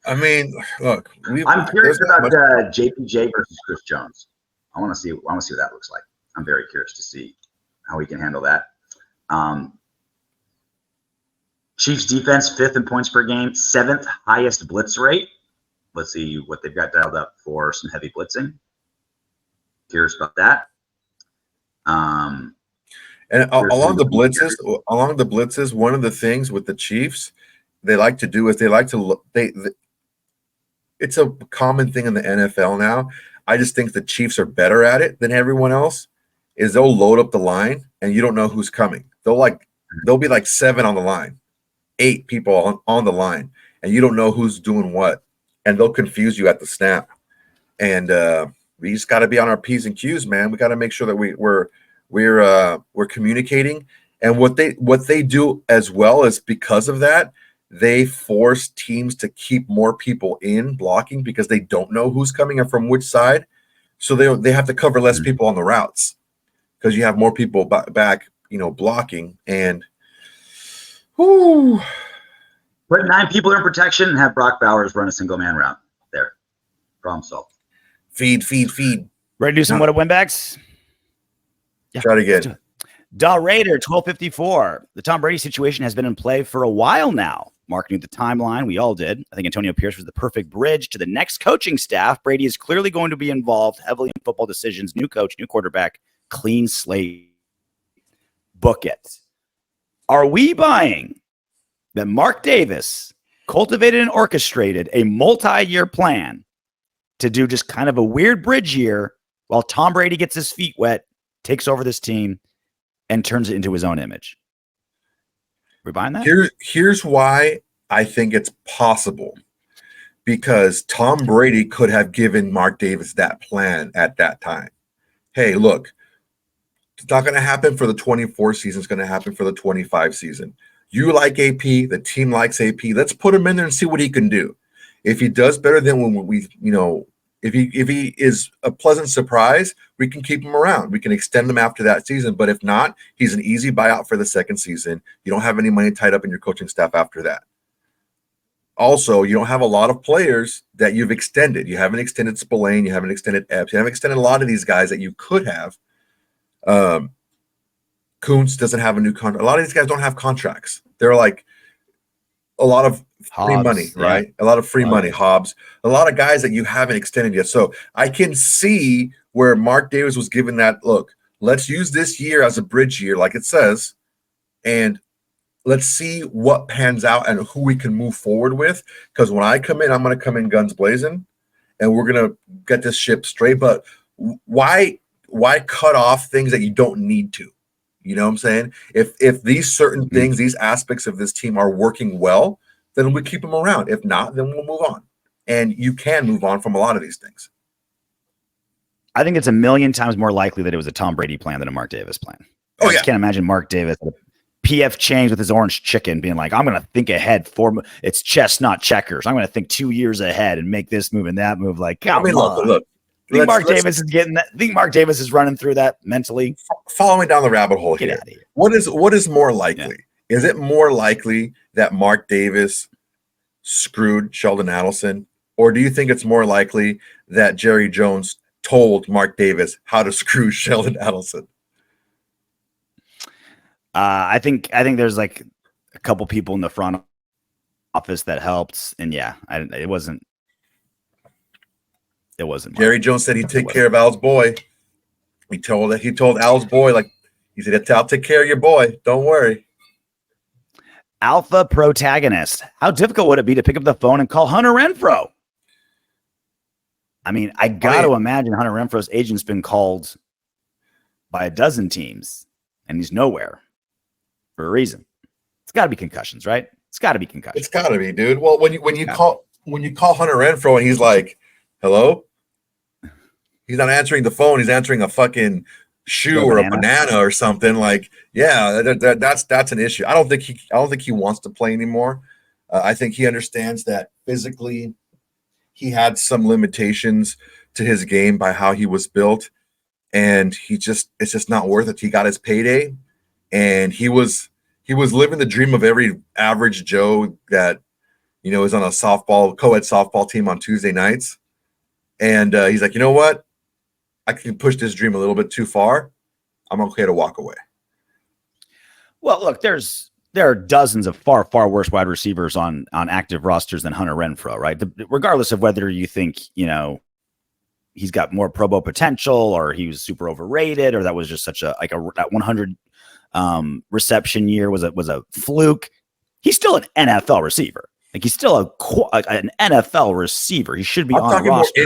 I mean, look, I'm curious about JPJ versus Chris Jones. I want to see what that looks like. I'm very curious to see how he can handle that. Chiefs defense 5th in points per game, 7th highest blitz rate. Let's see what they've got dialed up for some heavy blitzing. Curious about that. And along the blitzes, one of the things with the Chiefs they like to do is they like to look. It's a common thing in the NFL now. I just think the Chiefs are better at it than everyone else. Is they'll load up the line and you don't know who's coming. They'll be like 7 on the line, 8 people on the line, and you don't know who's doing what, and they'll confuse you at the snap. And we just got to be on our P's and Q's, man. We got to make sure that we're communicating. And what they do as well is because of that, they force teams to keep more people in blocking because they don't know who's coming and from which side. So they have to cover less people on the routes because you have more people back, blocking. And put 9 people in protection and have Brock Bowers run a single man route. There, problem solved. Feed. Ready to do some what a Windbags? Yeah, try it again. Da Raider 1254. The Tom Brady situation has been in play for a while now. Marketing the timeline, we all did. I think Antonio Pierce was the perfect bridge to the next coaching staff. Brady is clearly going to be involved heavily in football decisions. New coach, new quarterback, clean slate. Book it. Are we buying that Mark Davis cultivated and orchestrated a multi-year plan to do just kind of a weird bridge year while Tom Brady gets his feet wet, takes over this team, and turns it into his own image? We're buying that? Here's why I think it's possible. Because Tom Brady could have given Mark Davis that plan at that time. Hey, look, it's not going to happen for the 24 season. It's going to happen for the 25 season. You like AP. The team likes AP. Let's put him in there and see what he can do. If he does better than when if he is a pleasant surprise, we can keep him around. We can extend him after that season. But if not, he's an easy buyout for the second season. You don't have any money tied up in your coaching staff after that. Also, you don't have a lot of players that you've extended. You haven't extended Spillane. You haven't extended Epps. You haven't extended a lot of these guys that you could have. Kuntz doesn't have a new contract. A lot of these guys don't have contracts. They're like a lot of free money, right? Yeah. A lot of free money, Hobbs. A lot of guys that you haven't extended yet. So I can see where Mark Davis was given that, look, let's use this year as a bridge year, like it says, and let's see what pans out and who we can move forward with. Because when I come in, I'm going to come in guns blazing, and we're going to get this ship straight. But why cut off things that you don't need to? You know what I'm saying? If these certain things, these aspects of this team are working well, then we keep them around. If not, then we'll move on. And you can move on from a lot of these things. I think it's a million times more likely that it was a Tom Brady plan than a Mark Davis plan. I just can't imagine Mark Davis at a PF Chang's with his orange chicken being like, I'm going to think ahead it's chess, not checkers. I'm going to think 2 years ahead and make this move and that move. Like, come on. Look. Think Mark Davis is getting that? Think Mark Davis is running through that mentally? Following down the rabbit hole here. Get out of here. What is more likely? Yeah. Is it more likely that Mark Davis screwed Sheldon Adelson, or do you think it's more likely that Jerry Jones told Mark Davis how to screw Sheldon Adelson? I think there's like a couple people in the front office that helped, and it wasn't. It wasn't. Jerry Jones said he'd take care of Al's boy. He told Al's boy, like, he said, I'll take care of your boy. Don't worry. Alpha protagonist. How difficult would it be to pick up the phone and call Hunter Renfrow? I mean, I got to imagine Hunter Renfrow's agent's been called by a dozen teams, and he's nowhere for a reason. It's got to be concussions, right? It's got to be concussions. It's got to be, dude. Well, when you call Hunter Renfrow and he's like, hello? He's not answering the phone. He's answering a fucking shoe or a banana or something. Like, that's an issue. I don't think he wants to play anymore. I think he understands that physically he had some limitations to his game by how he was built, and it's just not worth it. He got his payday, and he was living the dream of every average Joe that is on a co-ed softball team on Tuesday nights, and he's like, you know what, I can push this dream a little bit too far. I'm okay to walk away. Well, look, there are dozens of far, far worse wide receivers on active rosters than Hunter Renfrow, right? Regardless of whether you think, he's got more Pro Bowl potential or he was super overrated or that was just such that 100 reception year was a fluke. He's still an NFL receiver. Like he's still an NFL receiver. He should be on a roster.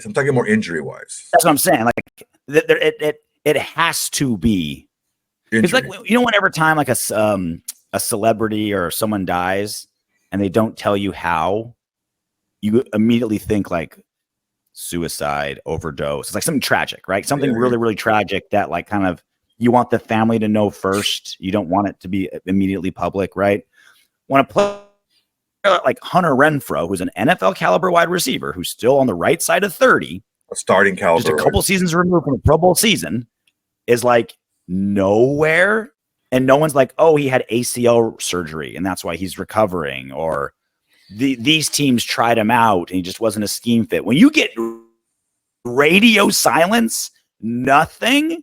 I'm talking more injury wise. That's what I'm saying. Like it has to be. It's like, whenever time like a celebrity or someone dies and they don't tell you how, you immediately think like suicide, overdose. It's like something tragic, right? Something really, really tragic that like kind of you want the family to know first. You don't want it to be immediately public, right? When a player like Hunter Renfrow, who's an NFL caliber wide receiver, who's still on the right side of 30, a starting caliber, just a couple seasons removed from a Pro Bowl season, is like nowhere. And no one's like, oh, he had ACL surgery and that's why he's recovering, or these teams tried him out and he just wasn't a scheme fit. When you get radio silence, nothing,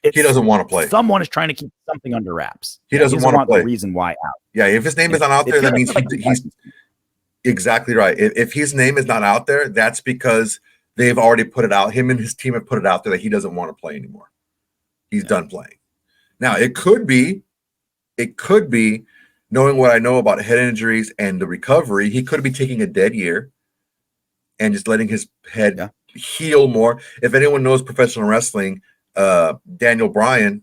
he doesn't want to play. Someone is trying to keep something under wraps. He doesn't want to play. The reason why out. Yeah, if his name is not out there, that means he's exactly right. If his name is not out there, that's because they've already put it out. Him and his team have put it out there that he doesn't want to play anymore. He's done playing. Now, it could be, knowing what I know about head injuries and the recovery, he could be taking a dead year and just letting his head heal more. If anyone knows professional wrestling, Brian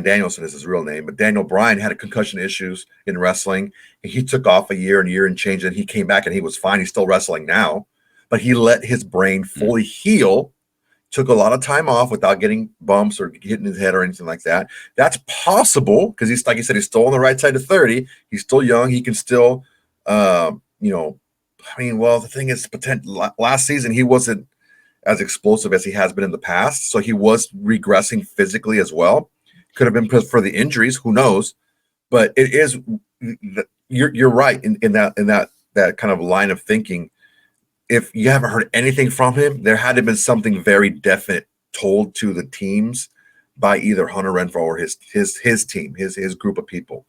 Danielson is his real name, but Daniel Bryan had a concussion issues in wrestling. And he took off a year and change, and he came back and he was fine. He's still wrestling now, but he let his brain fully heal. Took a lot of time off without getting bumps or hitting his head or anything like that. That's possible because he's, like you said, he's still on the right side of 30. He's still young. He can still, the thing is, last season he wasn't as explosive as he has been in the past, so he was regressing physically as well. Could have been for the injuries, who knows? But it is, you're right in that kind of line of thinking. If you haven't heard anything from him, there had to have been something very definite told to the teams by either Hunter Renfrow or his team, his group of people.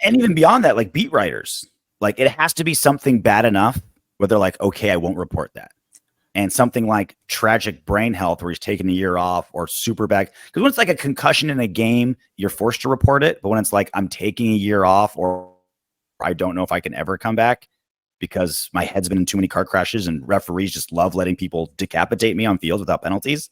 And even beyond that, like beat writers, like it has to be something bad enough where they're like, okay, I won't report that. And something like tragic brain health where he's taking a year off, or super bad. Because when it's like a concussion in a game, you're forced to report it. But when it's like I'm taking a year off, or I don't know if I can ever come back because my head's been in too many car crashes and referees just love letting people decapitate me on field without penalties,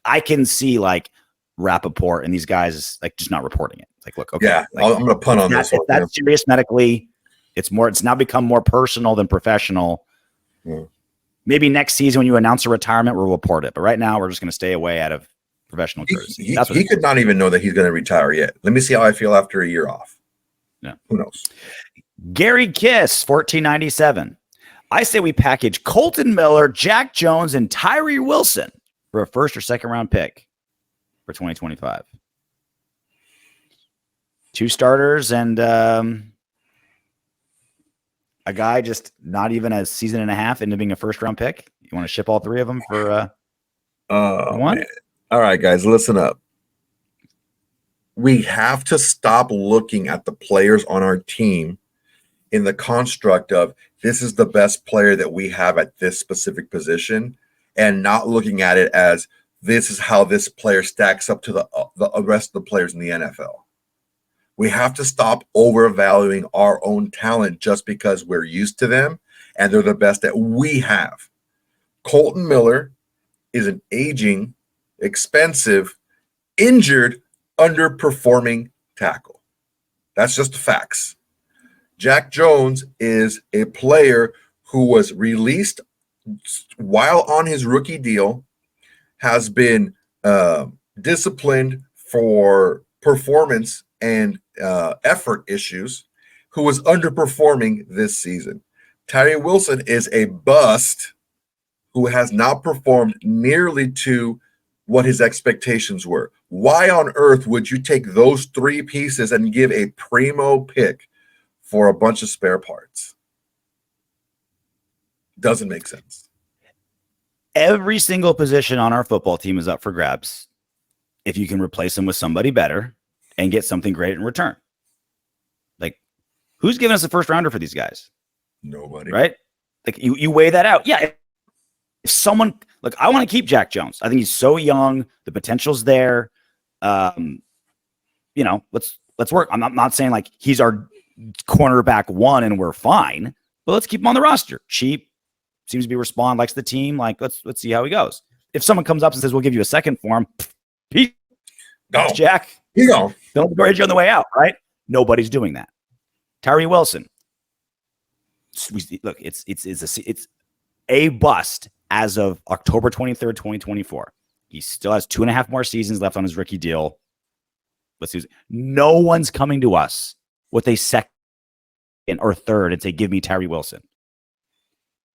I can see like Rappaport and these guys like just not reporting it. It's like, look, okay. Yeah, like, I'm going to punt on this one. That's serious medically. It's now become more personal than professional. Yeah. Maybe next season when you announce a retirement, we'll report it. But right now, we're just going to stay away out of professional courtesy. He could not even know that he's going to retire yet. Let me see how I feel after a year off. Yeah. Who knows? Gary Kiss, 1497. I say we package Colton Miller, Jack Jones, and Tyree Wilson for a first or second round pick for 2025. 2 starters and a guy just not even a season and a half into being a first round pick. You want to ship all 3 of them for one? Man. All right, guys, listen up. We have to stop looking at the players on our team in the construct of this is the best player that we have at this specific position, and not looking at it as this is how this player stacks up to the rest of the players in the NFL. We have to stop overvaluing our own talent just because we're used to them and they're the best that we have. Colton Miller is an aging, expensive, injured, underperforming tackle. That's just the facts. Jack Jones is a player who was released while on his rookie deal, has been disciplined for performance and effort issues, who was underperforming this season. Tyree Wilson is a bust who has not performed nearly to what his expectations were. Why on earth would you take those three pieces and give a primo pick for a bunch of spare parts? Doesn't make sense. Every single position on our football team is up for grabs if you can replace them with somebody better and get something great in return. Like, who's giving us a first rounder for these guys? Nobody. Right? Like, you weigh that out. Yeah. If someone, look, I want to keep Jack Jones. I think he's so young. The potential's there. You know, let's work. I'm not saying like he's our cornerback one and we're fine, but let's keep him on the roster. Cheap, seems to be respond, likes the team. Like, let's see how he goes. If someone comes up and says we'll give you a second for him, peace, Jack. You go. Don't encourage you on the way out, right? Nobody's doing that. Tyree Wilson. Look, it's a bust as of October 23rd, 2024. He still has 2.5 more seasons left on his rookie deal. Let's use it. No one's coming to us with a second or third and say, give me Tyree Wilson.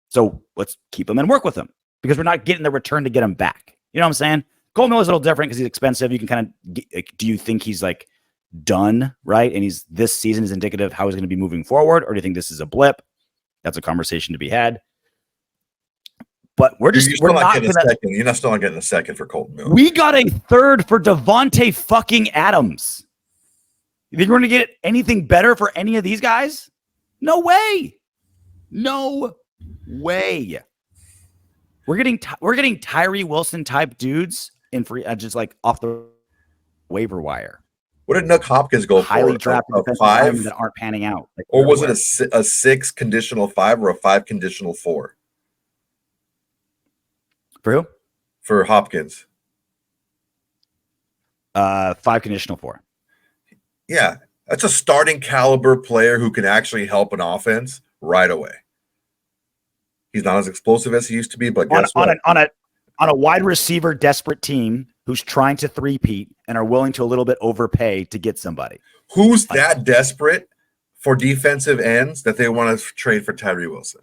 So let's keep him and work with him because we're not getting the return to get him back. You know what I'm saying? Cole Miller's a little different because he's expensive. You can kind of do you think he's like done, right? And this season is indicative of how he's going to be moving forward, or do you think this is a blip? That's a conversation to be had. But we're not getting a second. You're still not getting a second for Colton Miller. We got a third for Davante fucking Adams. You think we're going to get anything better for any of these guys? No way. No way. We're getting Tyree Wilson type dudes in free, just like off the waiver wire. What did Nuck Hopkins go highly for? drafted a 5 that aren't panning out, like, or was it a 6 conditional 5 or a 5 conditional 4? For who? For Hopkins. 5 conditional 4. Yeah, that's a starting caliber player who can actually help an offense right away. He's not as explosive as he used to be, but guess what? On a wide receiver desperate team who's trying to three-peat and are willing to a little bit overpay to get somebody. Who's that desperate for defensive ends that they want to trade for Tyree Wilson?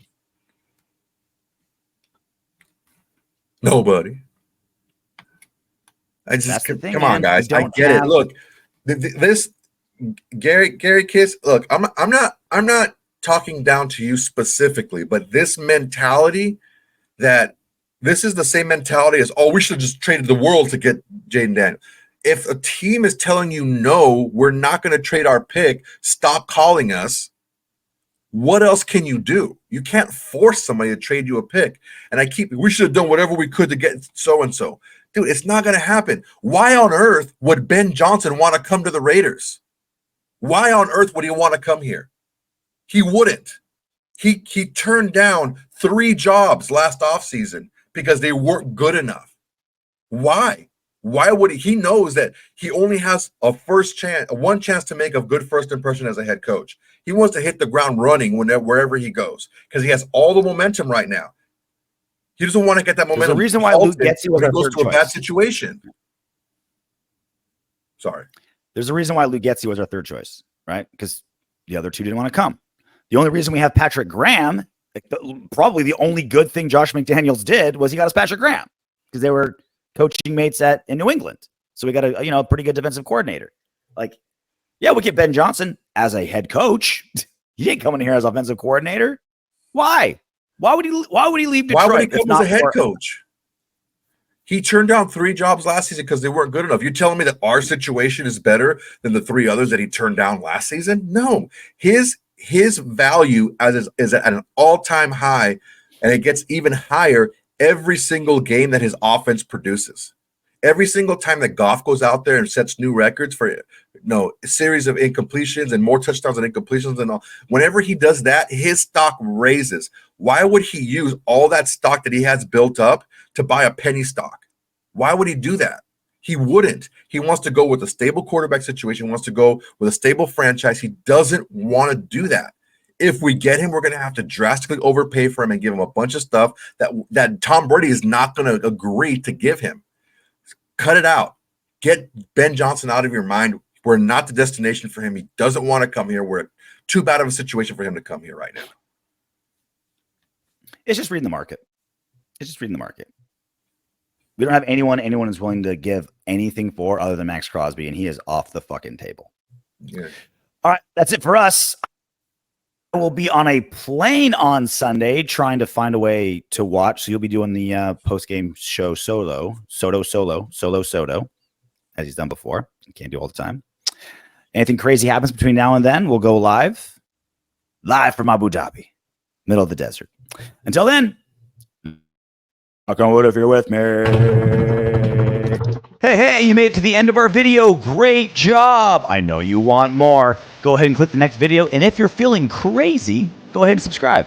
Nobody. Come on, guys. I get it. Look, this Gary Kiss. Look, I'm not talking down to you specifically, but this mentality that this is the same mentality as, oh, we should have just traded the world to get Jaden Daniels. If a team is telling you, no, we're not going to trade our pick, stop calling us, what else can you do? You can't force somebody to trade you a pick. And we should have done whatever we could to get so-and-so. Dude, it's not going to happen. Why on earth would Ben Johnson want to come to the Raiders? Why on earth would he want to come here? He wouldn't. He turned down 3 jobs last offseason because they weren't good enough. Why? Why would he knows that he only has one chance to make a good first impression as a head coach. He wants to hit the ground running wherever he goes because he has all the momentum right now. He doesn't want to get that momentum. There's a reason why Luke Getsy was our goes third to a choice. bad situation. Sorry. There's a reason why Luke Getsy was our third choice, right? Because the other 2 didn't want to come. The only reason we have Patrick Graham, probably the only good thing Josh McDaniels did was he got us Patrick Graham because they were coaching mates in New England. So we got a pretty good defensive coordinator. Like, yeah, we get Ben Johnson as a head coach. He ain't coming here as offensive coordinator. Why? Why would he leave Detroit? Why would he come as a head coach? He turned down 3 jobs last season because they weren't good enough. You're telling me that our situation is better than the 3 others that he turned down last season? No. His value is at an all-time high, and it gets even higher every single game that his offense produces. Every single time that Goff goes out there and sets new records for a series of incompletions and more touchdowns and incompletions and all, whenever he does that, his stock raises. Why would he use all that stock that he has built up to buy a penny stock? Why would he do that? He wouldn't. He wants to go with a stable quarterback situation, wants to go with a stable franchise. He doesn't want to do that. If we get him, we're going to have to drastically overpay for him and give him a bunch of stuff that Tom Brady is not going to agree to give him. Cut it out. Get Ben Johnson out of your mind. We're not the destination for him. He doesn't want to come here. We're too bad of a situation for him to come here right now. It's just reading the market. We don't have anyone is willing to give anything for other than Maxx Crosby, and he is off the fucking table. Yeah. All right, that's it for us. We'll be on a plane on Sunday trying to find a way to watch. So you'll be doing the post-game show solo, as he's done before. You can't do all the time. Anything crazy happens between now and then, we'll go live from Abu Dhabi, middle of the desert. Until then, knock on wood if you're with me. Hey, you made it to the end of our video. Great job. I know you want more. Go ahead and click the next video. And if you're feeling crazy, go ahead and subscribe.